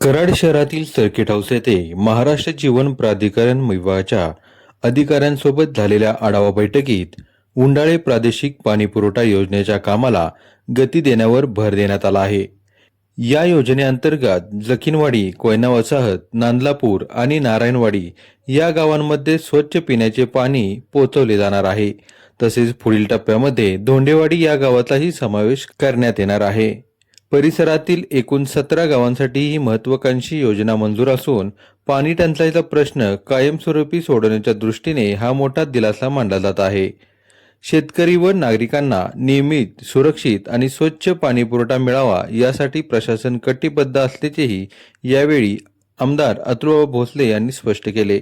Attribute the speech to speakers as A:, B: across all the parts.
A: कराड शहरातील circuit house येथे महाराष्ट्र जीवन प्राधिकरण विभागाच्या अधिकाऱ्यांसोबत झालेल्या आढावा बैठकीत उंडाळे प्रादेशिक पाणीपुरवठा योजनेच्या कामाला गती देण्यावर भर देण्यात आला आहे। या योजनेअंतर्गत जखीनवाडी, कोयना वसाहत, नांदलापूर आणि नारायणवाडी या गावांमध्ये स्वच्छ पिण्याचे पाणी पोहोचवले जाणार आहे। तसेच पुढील टप्प्यामध्ये धोंडेवाडी या गावाचाही समावेश करण्यात येणार आहे। परिसरातील एकूण 17 गावांसाठी ही महत्त्वाकांक्षी योजना मंजूर असून पाणी टंचाईचा प्रश्न कायमस्वरूपी सोडवण्याच्या दृष्टीने हा मोठा दिलासा मानला जात आहे। शेतकरी व नागरिकांना नियमित, सुरक्षित आणि स्वच्छ पाणीपुरवठा मिळावा यासाठी प्रशासन कटिबद्ध असल्याचेही यावेळी आमदार अतुलबाबा भोसले यांनी स्पष्ट केले।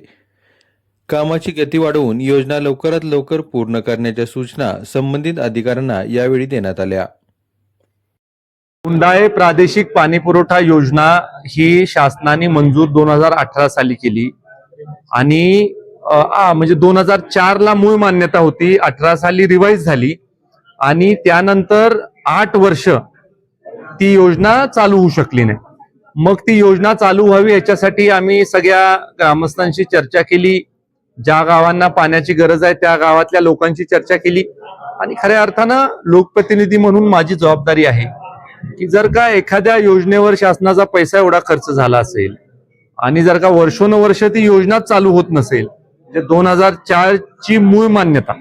A: कामाची गती वाढवून योजना लवकरात लवकर पूर्ण करण्याच्या सूचना संबंधित अधिकाऱ्यांना यावेळी देण्यात आल्या।
B: उंडाळे प्रादेशिक पाणीपुरवठा योजना ही शासनाने मंजूर 2018 साली केली आणि म्हणजे 2004 ला मूळ मान्यता होती, 18 साली रिवाइज झाली आणि त्यानंतर 8 वर्ष ती योजना चालू होऊ शकली नाही। मग ती योजना चालू व्हावी याच्यासाठी आम्ही सगळ्या ग्रामस्थांशी चर्चा केली, ज्या गावांना पाण्याची गरज आहे त्या गावातल्या लोकांची चर्चा केली आणि खऱ्या अर्थानं लोकप्रतिनिधी म्हणून माझी जबाबदारी आहे की जर का एखाद्या योजनेवर शासनाचा पैसा एवढा खर्च झाला असेल आणि जर का वर्षोनवर्ष ती योजना चालू होत नसेल, जे 2004 ची मूळ मान्यता,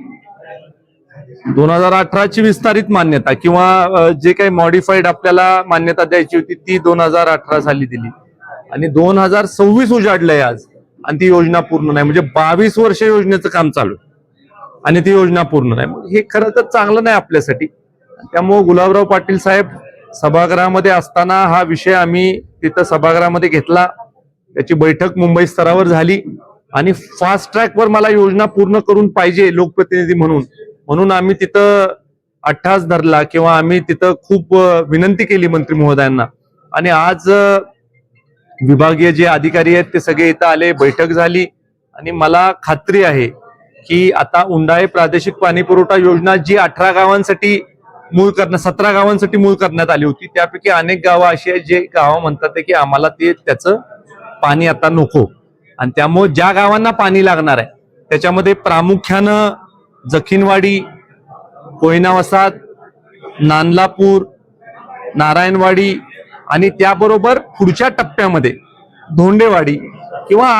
B: 2018 ची विस्तारित मान्यता किंवा जे काही मॉडिफाईड आपल्याला मान्यता द्यायची होती ती 2018 साली दिली आणि 2026 उजाडलंय आज आणि ती योजना पूर्ण नाही। म्हणजे 22 वर्ष योजनेचं काम चालू आणि ती योजना पूर्ण नाही। हे खरं तर चांगलं नाही आपल्यासाठी। त्यामुळे गुलाबराव पाटील साहेब सभागृहामध्ये असताना हा विषय आम्ही तिथं सभागृहामध्ये घेतला, त्याची बैठक मुंबई स्तरावर झाली आणि फास्ट ट्रॅकवर मला योजना पूर्ण करून पाहिजे लोकप्रतिनिधी म्हणून आम्ही तिथं अट्टास धरला किंवा आम्ही तिथं खूप विनंती केली मंत्री महोदयांना आणि आज विभागीय जे अधिकारी आहेत ते सगळे इथं आले, बैठक झाली आणि मला खात्री आहे की आता उंडाळे प्रादेशिक पाणीपुरवठा योजना जी 18 गावांसाठी 17 गावांसाठी मूळ करण्यात आली होती, त्यापैकी अनेक गावं अशी आहेत जे गावं म्हणतात की आम्हाला त्याचं पाणी आता नको आणि त्यामुळे ज्या गावांना पाणी लागणार आहे त्याच्यामध्ये प्रामुख्यानं जखीनवाडी, कोयना वसाहत, नांदलापूर, नारायणवाडी आणि त्याबरोबर पुढच्या टप्प्यामध्ये धोंडेवाडी किंवा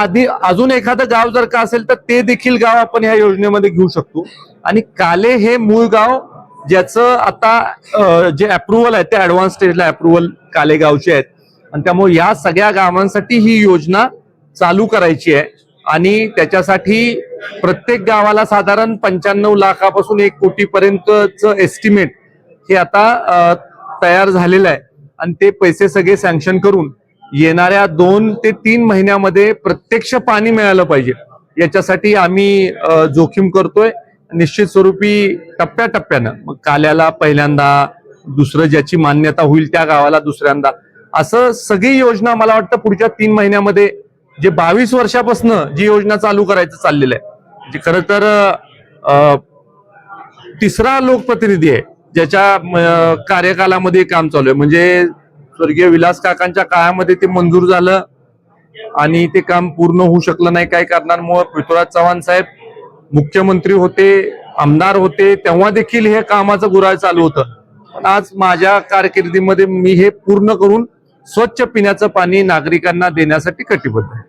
B: अजून एखादं गाव जर का असेल तर ते देखील गाव आपण ह्या योजनेमध्ये घेऊ शकतो। आणि काले हे मूळ गाव ज्याचं आता जे अप्रुव्हल आहे ते ऍडव्हान्स स्टेजला अप्रुव्हल काले गावचे आहेत आणि त्यामुळे या सगळ्या गावांसाठी ही योजना चालू करायची आहे आणि त्याच्यासाठी प्रत्येक गावाला साधारण 95 लाखापासून 1 कोटीपर्यंतचं एस्टिमेट हे आता तयार झालेलं आहे आणि ते पैसे सगळे सँक्शन करून येणाऱ्या 2 ते 3 महिन्यामध्ये प्रत्यक्ष पाणी मिळालं पाहिजे याच्यासाठी आम्ही जोखीम करतोय। निश्चित स्वरूपी टप्प्याटप्प्यानं, मग काल्याला पहिल्यांदा, दुसरं ज्याची मान्यता होईल त्या गावाला दुसऱ्यांदा, असं सगळी योजना मला वाटतं पुढच्या 3 महिन्यामध्ये जे 22 वर्षापासून जी योजना चालू करायचं चाललेलं आहे, जे खरं तर तिसरा लोकप्रतिनिधी आहे ज्याच्या कार्यकालामध्ये काम चालू आहे। म्हणजे स्वर्गीय विलास काकांच्या काळामध्ये ते मंजूर झालं आणि ते काम पूर्ण होऊ शकलं नाही काही कारणांमुळे। पृथ्वीराज चव्हाण साहेब मुख्यमंत्री होते, आमदार होते, तेव्हा देखील हे कामाचं गुऱ्हाळ चालू होतं। पण आज माझ्या कारकिर्दीमध्ये मी हे पूर्ण करून स्वच्छ पिण्याचं पाणी नागरिकांना देण्यासाठी कटिबद्ध आहे।